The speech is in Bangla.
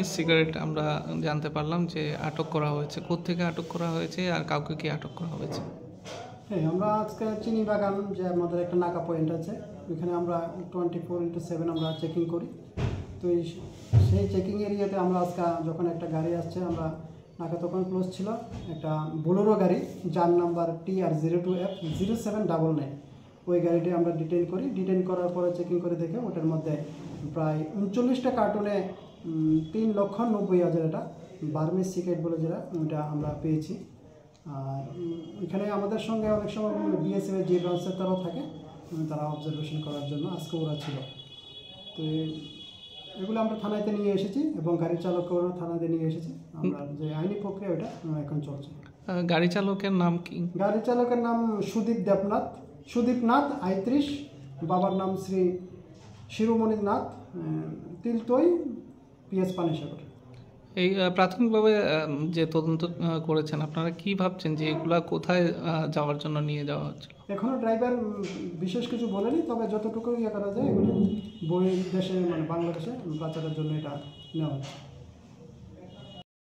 বার্মিজ সিগারেট আমরা জানতে পারলাম যে আটক করা হয়েছে। কোত্থেকে আটক করা হয়েছে আর কাউকে কি আটক করা হয়েছে? হ্যাঁ, আমরা আজকে চিনি বাগান যে আমাদের একটা নাকা পয়েন্ট আছে, ওইখানে আমরা 24/7 আমরা চেকিং করি। তো সেই চেকিং এরিয়াতে আমরা আজকে যখন একটা গাড়ি আসছে, আমরা নাকা তখন ক্লোজ ছিল, একটা বোলেরো গাড়ি যার নাম্বার TR02F0799, ওই গাড়িটি আমরা ডিটেইন করি। ডিটেইন করার পরে চেকিং করে দেখে ওটার মধ্যে প্রায় 39টা কার্টুনে 3,90,000 এটা বার্মিজ সিগারেট বলে যেটা, ওইটা আমরা পেয়েছি। আর এখানে আমাদের সঙ্গে অনেক সময় বিএসএফের যে ব্রাঞ্চের তারাও থাকে, তারা অবজারভেশন করার জন্য আজকে ওরা ছিল। তো এগুলো আমরা থানাতে নিয়ে এসেছি এবং গাড়ি চালককেও থানাতে নিয়ে এসেছি। আমরা যে আইনি প্রক্রিয়া ওটা এখন চলছে। গাড়ি চালকের নাম কি? গাড়ি চালকের নাম সুদীপ নাথ ৩৫, বাবার নাম শ্রী শিরোমণি নাথ, তিলতই, PS পানিসাগর। এই প্রাথমিকভাবে যে তদন্ত করেছেন, আপনারা কি ভাবছেন যে এগুলা কোথায় যাওয়ার জন্য নিয়ে যাওয়া হচ্ছিল? এখনও ড্রাইভার বিশেষ কিছু বলেনি, তবে যতটুকু ইয়ে করা যায় এগুলো বই দেশে মানে বাংলাদেশে পাচারের জন্য এটা নেওয়া হচ্ছে।